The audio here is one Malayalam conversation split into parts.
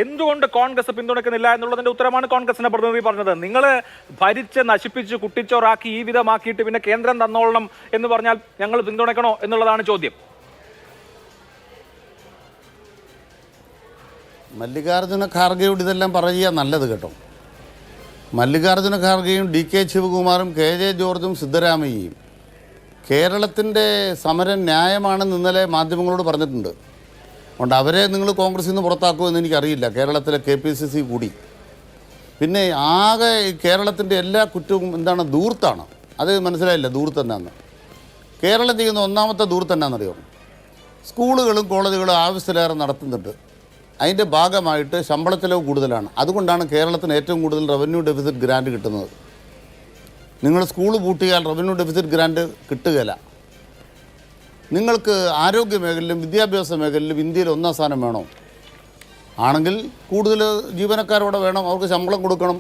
എന്തുകൊണ്ട് കോൺഗ്രസ് പിന്തുണയ്ക്കുന്നില്ല എന്നുള്ളതിന്റെ ഉത്തരമാണ് കോൺഗ്രസിന്റെ പ്രതിനിധി പറഞ്ഞത്. നിങ്ങൾ ഭരിച്ച് നശിപ്പിച്ച് കുട്ടിച്ചോറാക്കി ഈ വിധമാക്കിയിട്ട് പിന്നെ കേന്ദ്രം തന്നോളണം എന്ന് പറഞ്ഞാൽ ഞങ്ങൾ പിന്തുണയ്ക്കണോ എന്നുള്ളതാണ് ചോദ്യം. മല്ലികാർജ്ജുന ഖാർഗെയോട് ഇതെല്ലാം പറയുക നല്ലത് കേട്ടോ. മല്ലികാർജ്ജുന ഖാർഗെയും DK ശിവകുമാറും KJ ജോർജും സിദ്ധരാമയ്യയും കേരളത്തിൻ്റെ സമരം ന്യായമാണെന്ന് ഇന്നലെ മാധ്യമങ്ങളോട് പറഞ്ഞിട്ടുണ്ട്. അതുകൊണ്ട് അവരെ നിങ്ങൾ കോൺഗ്രസിൽ നിന്ന് പുറത്താക്കുമെന്ന് എനിക്കറിയില്ല. കേരളത്തിലെ KPCC കൂടി. പിന്നെ ആകെ കേരളത്തിൻ്റെ എല്ലാ കുറ്റവും എന്താണ്? ധൂർത്താണ്. അത് മനസ്സിലായില്ല ധൂർത്ത് എന്നാന്ന്. കേരളം ചെയ്യുന്ന ഒന്നാമത്തെ ധൂർത്ത് എന്നാണെന്നറിയോ? സ്കൂളുകളും കോളേജുകളും ആവശ്യത്തിലേറെ നടത്തുന്നുണ്ട്. അതിൻ്റെ ഭാഗമായിട്ട് ശമ്പള ചെലവ് കൂടുതലാണ്. അതുകൊണ്ടാണ് കേരളത്തിന് ഏറ്റവും കൂടുതൽ റവന്യൂ ഡെഫിസിറ്റ് ഗ്രാൻറ്റ് കിട്ടുന്നത്. നിങ്ങൾ സ്കൂൾ പൂട്ടിയാൽ റവന്യൂ ഡെഫിസിറ്റ് ഗ്രാൻറ്റ് കിട്ടുകയില്ല. നിങ്ങൾക്ക് ആരോഗ്യ മേഖലയിലും വിദ്യാഭ്യാസ മേഖലയിലും ഇന്ത്യയിൽ ഒന്നാം സ്ഥാനം വേണോ? ആണെങ്കിൽ കൂടുതൽ ജീവനക്കാരോടെ വേണം, അവർക്ക് ശമ്പളം കൊടുക്കണം,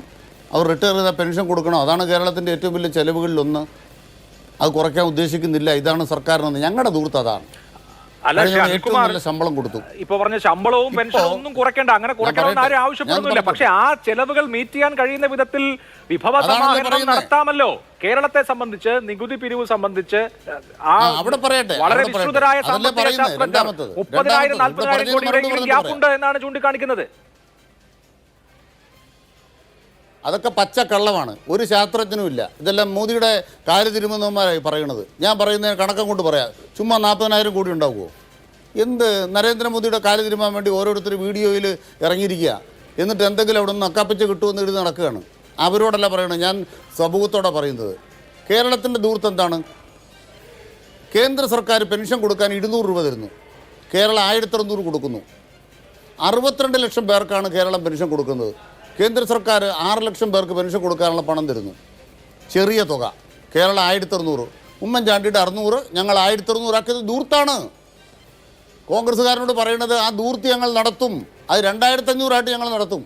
അവർ റിട്ടയർ ചെയ്ത പെൻഷൻ കൊടുക്കണം. അതാണ് കേരളത്തിൻ്റെ ഏറ്റവും വലിയ ചെലവുകളിലൊന്ന്. അത് കുറയ്ക്കാൻ ഉദ്ദേശിക്കുന്നില്ല. ഇതാണ് സർക്കാരിനെന്ന് ഞങ്ങളുടെ ദൂരത്ത് അതാണ്. ശമ്പളം കൊടുത്തു. ഇപ്പൊ പറഞ്ഞ ശമ്പളവും പെൻഷനും ഒന്നും കുറയ്ക്കേണ്ട, അങ്ങനെ കുറയ്ക്കണമെന്ന് ആരും ആവശ്യപ്പെടുന്നില്ല. പക്ഷെ ആ ചെലവുകൾ മീറ്റ് ചെയ്യാൻ കഴിയുന്ന വിധത്തിൽ വിഭവ സമാഹരണം നടത്താമല്ലോ. കേരളത്തെ സംബന്ധിച്ച് നികുതി പിരിവ് സംബന്ധിച്ച് വളരെ വിസ്തൃതരായ സാമ്പത്തിക ശാസ്ത്രജ്ഞർ 30,000-40,000 കോടിയുടെ ഗ്യാപ്പുണ്ട് എന്നാണ് ചൂണ്ടിക്കാണിക്കുന്നത്. അതൊക്കെ പച്ചക്കള്ളമാണ്. ഒരു ശാസ്ത്രജ്ഞനും ഇല്ല. ഇതെല്ലാം മോദിയുടെ കാര്യതിരുമന്നവന്മാരായി പറയണത്. ഞാൻ പറയുന്നതിന് കണക്കം കൊണ്ട് പറയാം. ചുമ്മാ 40,000 കോടി ഉണ്ടാവുമോ? എന്ത് നരേന്ദ്രമോദിയുടെ കാര്യതിരുമാൻ വേണ്ടി ഓരോരുത്തർ വീഡിയോയിൽ ഇറങ്ങിയിരിക്കുക. എന്നിട്ട് എന്തെങ്കിലും അവിടെ നിന്ന് അക്കാപ്പിച്ച് കിട്ടുമെന്ന് എഴുതി നടക്കുകയാണ്. അവരോടല്ല പറയണത്, ഞാൻ സമൂഹത്തോടെ പറയുന്നത്. കേരളത്തിൻ്റെ ദൂരത്ത് എന്താണ്? കേന്ദ്ര സർക്കാർ പെൻഷൻ കൊടുക്കാൻ 200 രൂപ തരുന്നു. കേരളം 1,600 കൊടുക്കുന്നു. 62 ലക്ഷം പേർക്കാണ് കേരളം പെൻഷൻ കൊടുക്കുന്നത്. കേന്ദ്ര സർക്കാർ 6 ലക്ഷം പേർക്ക് പെൻഷൻ കൊടുക്കാനുള്ള പണം തരുന്നു. ചെറിയ തുക. കേരളം 1,600. ഉമ്മൻചാണ്ടിയുടെ 600, ഞങ്ങൾ 1,600 ആക്കിയത് ദൂർത്താണ്. കോൺഗ്രസ്സുകാരനോട് പറയുന്നത് ആ ദൂർത്ത് ഞങ്ങൾ നടത്തും. അത് 2,500 ഞങ്ങൾ നടത്തും.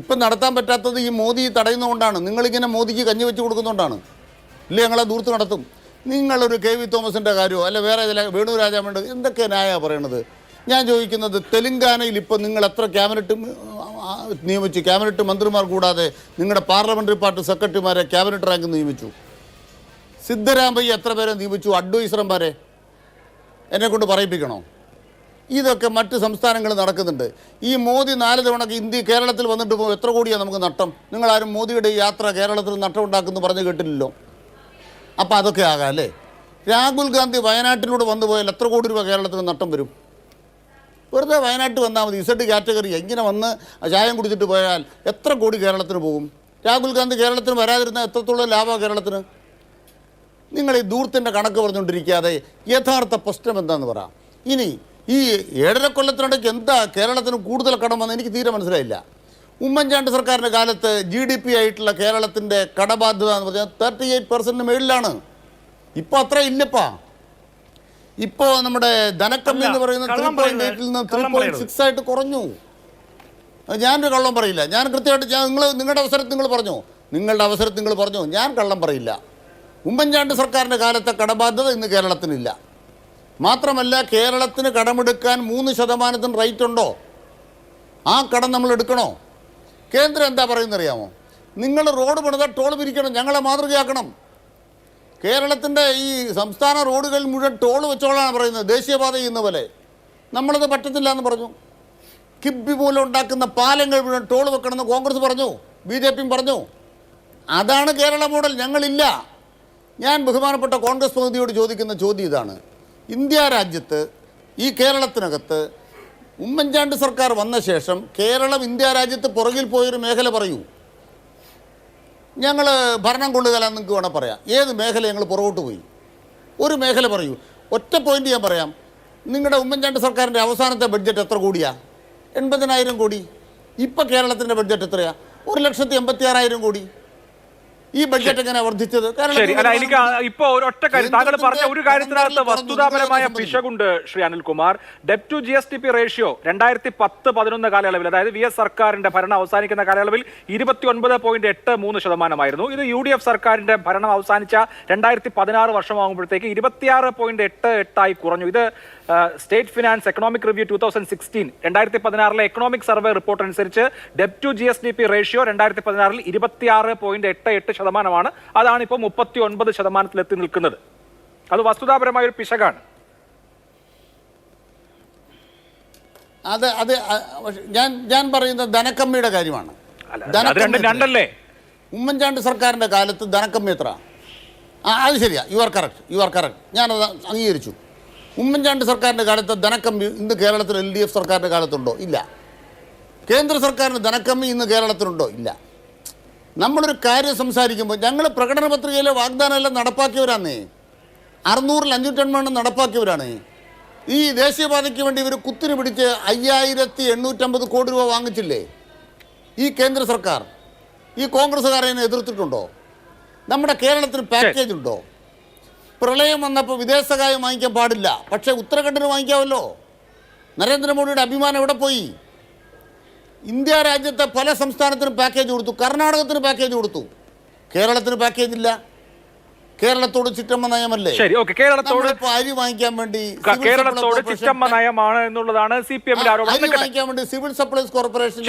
ഇപ്പം നടത്താൻ പറ്റാത്തത് ഈ മോദി തടയുന്നതുകൊണ്ടാണ്. നിങ്ങളിങ്ങനെ മോദിക്ക് കഞ്ഞി വെച്ച് കൊടുക്കുന്നതുകൊണ്ടാണ്. ഇല്ല, ഞങ്ങളെ ദൂർത്ത് നടത്തും. നിങ്ങളൊരു KV തോമസിൻ്റെ കാര്യമോ അല്ല വേറെ ഏതെങ്കിലും വേണു രാജാമേണ്ട എന്തൊക്കെ ന്യായമാണ് പറയണത്? ഞാൻ ചോദിക്കുന്നത്, തെലങ്കാനയിൽ ഇപ്പം നിങ്ങൾ എത്ര ക്യാബിനറ്റ് നിയമിച്ചു? ക്യാബിനറ്റ് മന്ത്രിമാർ കൂടാതെ നിങ്ങളുടെ പാർലമെൻ്ററി പാർട്ടി സെക്രട്ടറിമാരെ ക്യാബിനറ്റ് റാങ്ക് നിയമിച്ചു. സിദ്ധരാമയ്യ എത്ര പേരെ നിയമിച്ചു? അഡ്വൈസർമാരെ എന്നെക്കൊണ്ട് പറയിപ്പിക്കണോ? ഇതൊക്കെ മറ്റ് സംസ്ഥാനങ്ങളിൽ നടക്കുന്നുണ്ട്. ഈ മോദി 4 തവണ കേരളത്തിൽ വന്നിട്ട് പോകും. എത്ര കോടിയാണ് നമുക്ക് നഷ്ടം? നിങ്ങളാരും മോദിയുടെ ഈ യാത്ര കേരളത്തിൽ നഷ്ടം ഉണ്ടാക്കുമെന്ന് പറഞ്ഞ് കേട്ടില്ലല്ലോ. അപ്പോൾ അതൊക്കെ ആകാം അല്ലേ? രാഹുൽ ഗാന്ധി വയനാട്ടിലൂടെ വന്നു പോയാൽ എത്ര കോടി രൂപ കേരളത്തിന് നഷ്ടം വരും? വെറുതെ വയനാട്ട് വന്നാൽ മതി. Z കാറ്റഗറി ഇങ്ങനെ വന്ന് ചായം കുടിച്ചിട്ട് പോയാൽ എത്ര കോടി കേരളത്തിന് പോകും? രാഹുൽ ഗാന്ധി കേരളത്തിന് വരാതിരുന്നാൽ എത്രത്തോളം ലാഭമാണ് കേരളത്തിന്? നിങ്ങൾ ഈ ദൂരത്തിൻ്റെ കണക്ക് പറഞ്ഞുകൊണ്ടിരിക്കാതെ യഥാർത്ഥ പ്രശ്നം എന്താണെന്ന് പറ. ഇനി ഈ 7.5 കൊല്ലത്തിനിടയ്ക്ക് എന്താ കേരളത്തിന് കൂടുതൽ കടം വന്ന് എനിക്ക് തീരെ മനസ്സിലായില്ല. ഉമ്മൻചാണ്ടി സർക്കാരിൻ്റെ കാലത്ത് GDP ആയിട്ടുള്ള കേരളത്തിൻ്റെ കടബാധ്യത എന്ന് പറഞ്ഞാൽ 38% മേളിലാണ്. ഇപ്പോൾ അത്ര ഇല്ലപ്പാ. ഇപ്പോൾ നമ്മുടെ ധനക്കമ്മി എന്ന് പറയുന്നത് 3.8 നിന്ന് 3.6 ആയിട്ട് കുറഞ്ഞു. ഞാനൊരു കള്ളം പറയില്ല. ഞാൻ കൃത്യമായിട്ട് നിങ്ങളുടെ അവസരത്തിൽ നിങ്ങൾ പറഞ്ഞു. ഞാൻ കള്ളം പറയില്ല. ഉമ്മൻചാണ്ടി സർക്കാരിൻ്റെ കാലത്തെ കടബാധ്യത ഇന്ന് കേരളത്തിനില്ല. മാത്രമല്ല, കേരളത്തിന് കടമെടുക്കാൻ 3% റൈറ്റ് ഉണ്ടോ? ആ കടം നമ്മൾ എടുക്കണോ? കേന്ദ്രം എന്താ പറയുന്നറിയാമോ? നിങ്ങൾ റോഡ് പണിതാൽ ടോൾ പിരിക്കണം, ഞങ്ങളെ മാതൃകയാക്കണം. കേരളത്തിൻ്റെ ഈ സംസ്ഥാന റോഡുകളിൽ മുഴുവൻ ടോൾ വെച്ചോളാണ് പറയുന്നത്, ദേശീയപാത ചെയ്യുന്ന പോലെ. നമ്മളത് പറ്റത്തില്ല എന്ന് പറഞ്ഞു. കിബി മൂലം ഉണ്ടാക്കുന്ന പാലങ്ങൾ മുഴുവൻ ടോൾ വെക്കണമെന്ന് കോൺഗ്രസ് പറഞ്ഞു, BJPയും പറഞ്ഞു. അതാണ് കേരള മോഡൽ. ഞങ്ങളില്ല. ഞാൻ ബഹുമാനപ്പെട്ട കോൺഗ്രസ് പ്രതിനിധിയോട് ചോദിക്കുന്ന ചോദ്യം ഇതാണ്. ഇന്ത്യ രാജ്യത്ത് ഈ കേരളത്തിനകത്ത് ഉമ്മൻചാണ്ടി സർക്കാർ വന്ന ശേഷം കേരളം ഇന്ത്യ രാജ്യത്ത് പുറകിൽ പോയൊരു മേഖല പറയൂ. ഞങ്ങൾ ഭരണം കൊള്ളുകയെന്ന് നിങ്ങൾക്ക് വേണം പറയാം. ഏത് മേഖല ഞങ്ങൾ പുറകോട്ട് പോയി? ഒരു മേഖല പറയൂ. ഒറ്റ പോയിന്റ് ഞാൻ പറയാം. നിങ്ങളുടെ ഉമ്മൻചാണ്ടി സർക്കാരിൻ്റെ അവസാനത്തെ ബഡ്ജറ്റ് എത്ര കോടിയാണ്? 80,000 കോടി. ഇപ്പോൾ കേരളത്തിൻ്റെ ബഡ്ജറ്റ് എത്രയാണ്? 1,86,000 കോടി. ഈ ബഡ്ജറ്റ് എങ്ങനെ വർദ്ധിച്ചത്? ശരി, അല്ല എനിക്ക് ഇപ്പോ ഒരൊറ്റ കാര്യം താങ്കൾ പറഞ്ഞ ഒരു കാര്യത്തിനകത്ത് വസ്തുതാപരമായ പിശകുണ്ട് ശ്രീ അനിൽകുമാർ. ഡെപ്റ്റ് ടു GSDP റേഷ്യോ 2010-11 കാലയളവിൽ, അതായത് VS സർക്കാരിന്റെ ഭരണം അവസാനിക്കുന്ന കാലയളവിൽ 29.83%. ഇത് UDF സർക്കാരിന്റെ ഭരണം അവസാനിച്ച 2016 വർഷമാകുമ്പോഴത്തേക്ക് 26.88 കുറഞ്ഞു. ഇത് state finance economic review 2016 2016 economic survey report അനുസരിച്ച് ഡെപ്റ്റ് ടു GSDP റേഷ്യോ 2016 26.88%. അതാണ് ഇപ്പോൾ 39% എത്തി നിൽക്കുന്നത്. അത് വസ്തുതാപരമായ ഒരു പിശകാണ്. അത് ഞാൻ പറയുന്നത് ധനക്കമ്മിയുടെ കാര്യമാണ്. രണ്ടല്ലേ? ഉമ്മൻചാണ്ടി സർക്കാരിന്റെ കാലത്ത് ധനക്കമ്മി എത്ര? അത് ശരിയാ, യു ആർ കറക്റ്റ്. ഞാനത് അംഗീകരിച്ചു. ഉമ്മൻചാണ്ടി സർക്കാരിന്റെ കാലത്ത് ധനക്കമ്മി ഇന്ന് കേരളത്തിൽ LDF സർക്കാരിന്റെ കാലത്തുണ്ടോ? ഇല്ല. കേന്ദ്ര സർക്കാരിന് ധനക്കമ്മി ഇന്ന് കേരളത്തിലുണ്ടോ? ഇല്ല. നമ്മളൊരു കാര്യം സംസാരിക്കുമ്പോൾ ഞങ്ങൾ പ്രകടന പത്രികയിലെ വാഗ്ദാനമെല്ലാം നടപ്പാക്കിയവരാന്നേ. 600-ൽ 5 നടപ്പാക്കിയവരാണ്. ഈ ദേശീയപാതയ്ക്ക് വേണ്ടി ഇവർ കുത്തിന് പിടിച്ച് 5850 കോടി രൂപ വാങ്ങിച്ചില്ലേ ഈ കേന്ദ്ര സർക്കാർ? ഈ കോൺഗ്രസ്സുകാരെ എതിർത്തിട്ടുണ്ടോ? നമ്മുടെ കേരളത്തിന് പാക്കേജ് ഉണ്ടോ? പ്രളയം വന്നപ്പോൾ വിദേശ സഹായം വാങ്ങിക്കാൻ പാടില്ല, പക്ഷേ ഉത്തരാഖണ്ഡിന് വാങ്ങിക്കാമല്ലോ. നരേന്ദ്രമോദിയുടെ അഭിമാനം എവിടെ പോയി? ഇന്ത്യ രാജ്യത്തെ പല സംസ്ഥാനത്തിനും പാക്കേജ് കൊടുത്തു, കർണാടകത്തിന് പാക്കേജ് കൊടുത്തു, കേരളത്തിന് പാക്കേജ് ഇല്ല. കേരളത്തോട് ചിറ്റമ്മ നയമല്ലേ? ശരി, ഓക്കെ. കേരളത്തോട് അരി വാങ്ങിക്കാൻ വേണ്ടി ചിറ്റമ്മ നയമാണ് എന്നുള്ളതാണ് CPM-ന്റെ ആരോപണം. അരി വാങ്ങിക്കാൻ വേണ്ടി സിവിൽ സപ്ലൈസ് കോർപ്പറേഷൻ